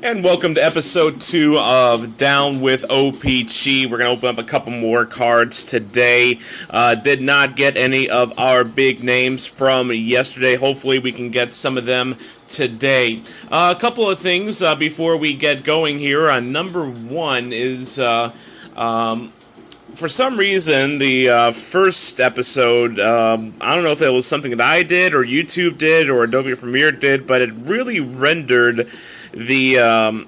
And welcome to episode 2 of Down with O-Pee-Chee. We're going to open up a couple more cards today. Did not get any of our big names from yesterday. Hopefully we can get some of them today. A couple of things before we get going here. Number one is... for some reason, the first episode, I don't know if it was something that I did, or YouTube did, or Adobe Premiere did, but it really rendered the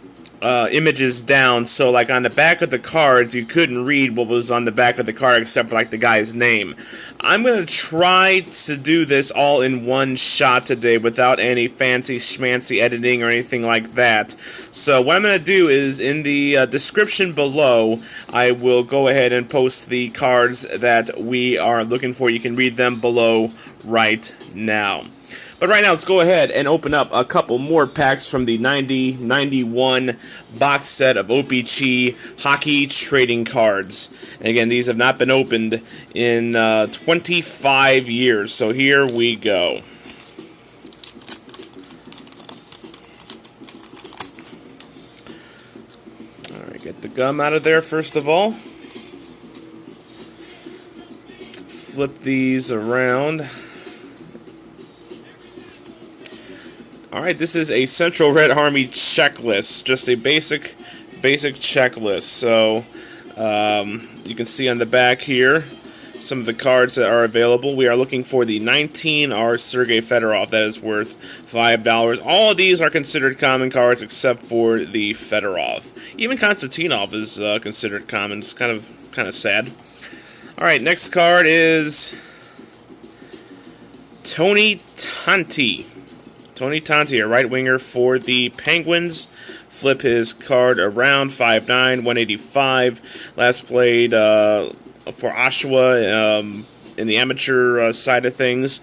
images down, so like on the back of the cards, you couldn't read what was on the back of the card except for like the guy's name. I'm going to try to do this all in one shot today without any fancy schmancy editing or anything like that. So what I'm going to do is in the description below, I will go ahead and post the cards that we are looking for. You can read them below right now. But right now, let's go ahead and open up a couple more packs from the 90-91 box set of O-Pee-Chee hockey trading cards. And again, these have not been opened in 25 years, so here we go. Alright, get the gum out of there first of all. Flip these around. Alright, this is a Central Red Army checklist, just a basic checklist. So, you can see on the back here some of the cards that are available. We are looking for the 19R Sergei Federov. That is worth $5. All of these are considered common cards except for the Federov. Even Konstantinov is considered common. It's kind of sad. Alright, next card is Tony Tanti. Tony Tanti, a right winger for the Penguins. Flip his card around, 5'9", 185. Last played for Oshawa in the amateur side of things.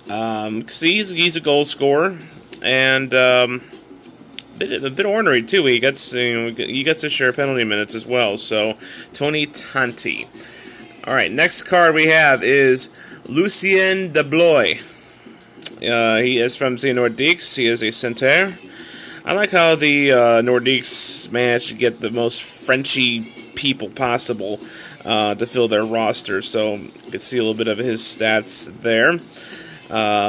He's a goal scorer and a bit ornery too. He gets to share penalty minutes as well. So Tony Tanti. All right, next card we have is Lucien Deblois. He is from the Nordiques. He is a center. I like how the Nordiques managed to get the most Frenchy people possible to fill their roster. So you can see a little bit of his stats there.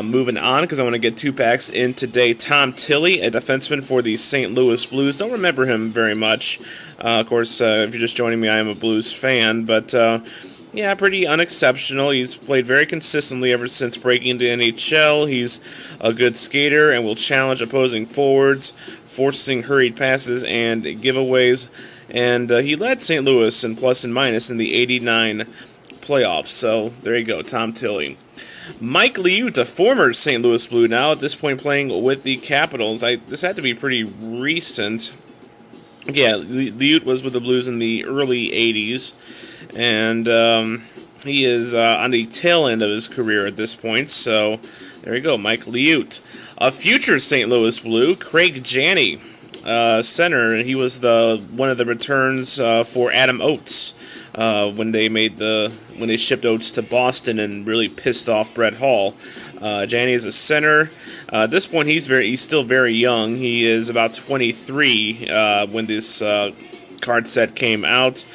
Moving on, because I want to get 2 packs in today. Tom Tilley, a defenseman for the St. Louis Blues. Don't remember him very much. Of course, if you're just joining me, I am a Blues fan. But... yeah, pretty unexceptional. He's played very consistently ever since breaking into NHL. He's a good skater and will challenge opposing forwards, forcing hurried passes and giveaways. And he led St. Louis in plus and minus in the 89 playoffs. So there you go, Tom Tilley. Mike Lemieux, a former St. Louis Blue, now at this point playing with the Capitals. This had to be pretty recent. Yeah, Lemieux was with the Blues in the early 80s. And he is on the tail end of his career at this point. So there you go, Mike Lemieux. A future St. Louis Blue, Craig Janney, center. He was one of the returns for Adam Oates when they shipped Oates to Boston and really pissed off Brett Hall. Janney is a center. At this point, he's still very young. He is about 23 when this card set came out.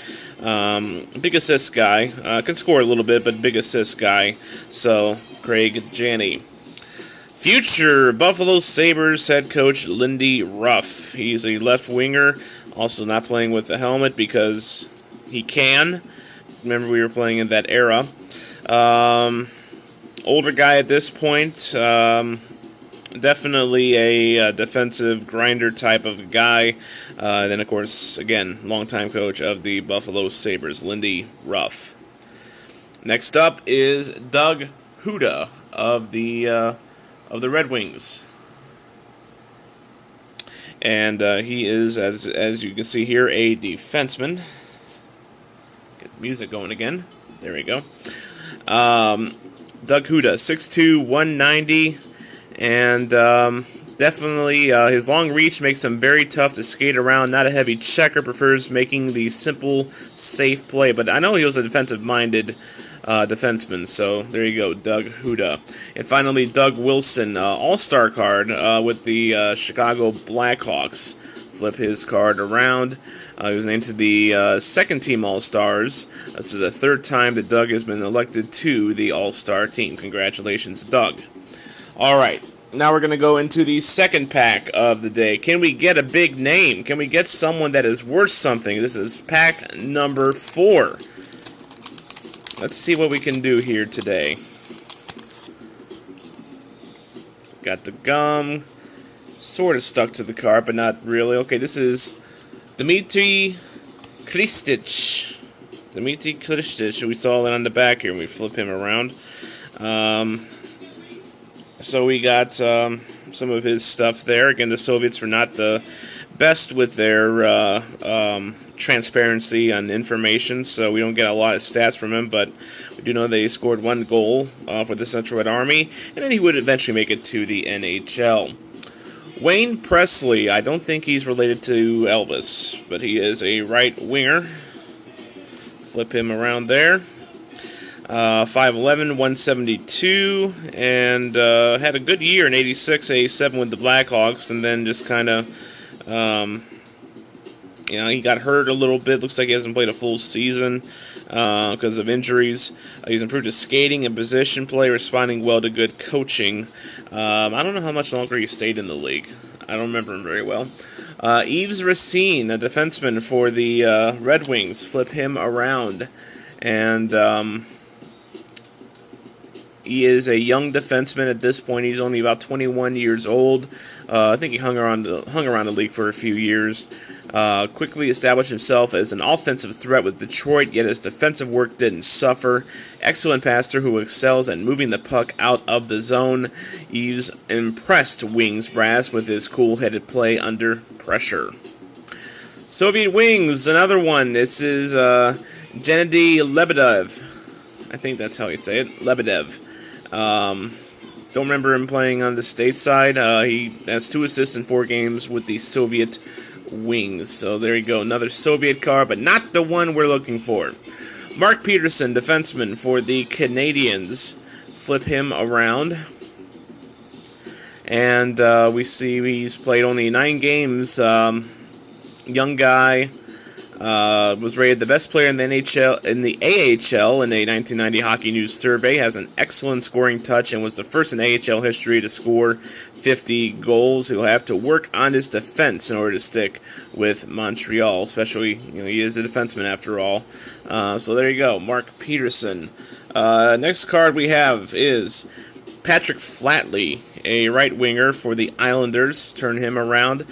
Big assist guy. Can score a little bit, but big assist guy. So, Craig Janney. Future Buffalo Sabres head coach Lindy Ruff. He's a left winger, also not playing with the helmet because he can. Remember, we were playing in that era. Older guy at this point. Definitely a defensive grinder type of guy. Then, of course, again, longtime coach of the Buffalo Sabres, Lindy Ruff. Next up is Doug Huda of the Red Wings, and he is, as you can see here, a defenseman. Get the music going again. There we go. Doug Huda, 6'2", 190. And definitely his long reach makes him very tough to skate around. Not a heavy checker, prefers making the simple, safe play. But I know he was a defensive-minded defenseman, so there you go, Doug Huda. And finally, Doug Wilson, all-star card with the Chicago Blackhawks. Flip his card around. He was named to the second team All-Stars. This is the third time that Doug has been elected to the All-Star team. Congratulations, Doug. All right, now we're going to go into the second pack of the day. Can we get a big name? Can we get someone that is worth something? This is pack number 4. Let's see what we can do here today. Got the gum. Sort of stuck to the card, but not really. Okay, this is Dmitry Kristich. Dmitry Kristich. We saw it on the back here when we flip him around. So we got some of his stuff there. Again, the Soviets were not the best with their transparency on information, so we don't get a lot of stats from him, but we do know that he scored 1 goal for the Central Red Army, and then he would eventually make it to the NHL. Wayne Presley, I don't think he's related to Elvis, but he is a right winger. Flip him around there. 5'11", 172, and had a good year in 86, 87 with the Blackhawks, and then just kind of, he got hurt a little bit. Looks like he hasn't played a full season because of injuries. He's improved his skating and position play, responding well to good coaching. I don't know how much longer he stayed in the league. I don't remember him very well. Yves Racine, a defenseman for the Red Wings. Flip him around. And he is a young defenseman at this point. He's only about 21 years old. I think he hung around the league for a few years. Quickly established himself as an offensive threat with Detroit, yet his defensive work didn't suffer. Excellent passer who excels at moving the puck out of the zone. He's impressed Wings brass with his cool-headed play under pressure. Soviet Wings, another one. This is Gennady Lebedev. I think that's how you say it, Lebedev. Don't remember him playing on the stateside. He has 2 assists in 4 games with the Soviet Wings. So there you go, another Soviet card, but not the one we're looking for. Mark Peterson, defenseman for the Canadians. Flip him around. And we see he's played only 9 games. Young guy. Was rated the best player in the NHL, in the AHL in a 1990 Hockey News survey. Has an excellent scoring touch and was the first in AHL history to score 50 goals. He'll have to work on his defense in order to stick with Montreal, especially, he is a defenseman after all. So there you go, Mark Peterson. Next card we have is Patrick Flatley, a right winger for the Islanders. Turn him around.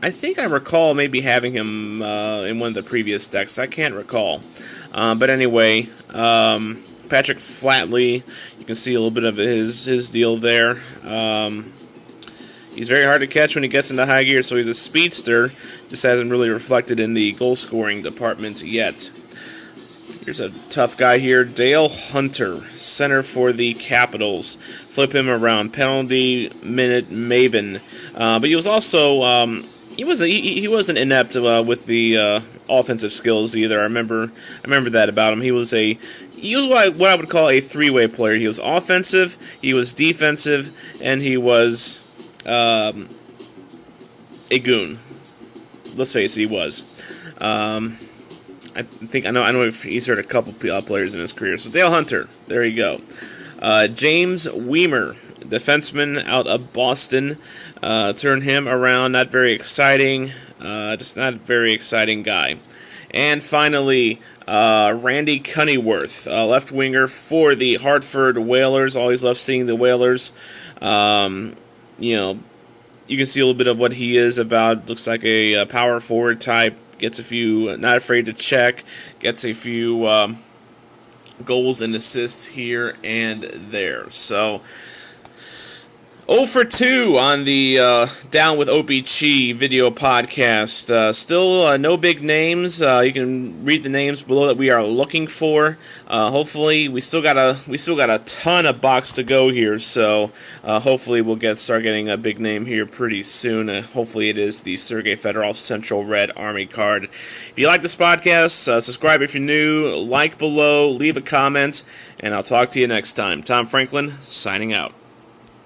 I think I recall maybe having him in one of the previous decks. I can't recall. But anyway, Patrick Flatley, you can see a little bit of his deal there. He's very hard to catch when he gets into high gear, so he's a speedster. Just hasn't really reflected in the goal-scoring department yet. Here's a tough guy here, Dale Hunter, center for the Capitals. Flip him around, penalty minute maven. But he was also... He wasn't inept with the offensive skills either. I remember that about him. He was what I would call a 3-way player. He was offensive, he was defensive, and he was a goon. Let's face it, he was. I know if he's hurt a couple players in his career. So Dale Hunter, there you go. James Weimer, defenseman out of Boston. Turn him around. Not very exciting. Just not a very exciting guy. And finally, Randy Cunneyworth, left winger for the Hartford Whalers. Always love seeing the Whalers. You can see a little bit of what he is about. Looks like a power forward type. Gets a few, not afraid to check. Gets a few goals and assists here and there. So 0 for 2 on the Down with O-Pee-Chee video podcast. Still no big names. You can read the names below that we are looking for. Hopefully, we still got a ton of box to go here. So hopefully we'll start getting a big name here pretty soon. Hopefully it is the Sergei Federov Central Red Army card. If you like this podcast, subscribe if you're new. Like below, leave a comment, and I'll talk to you next time. Tom Franklin signing out.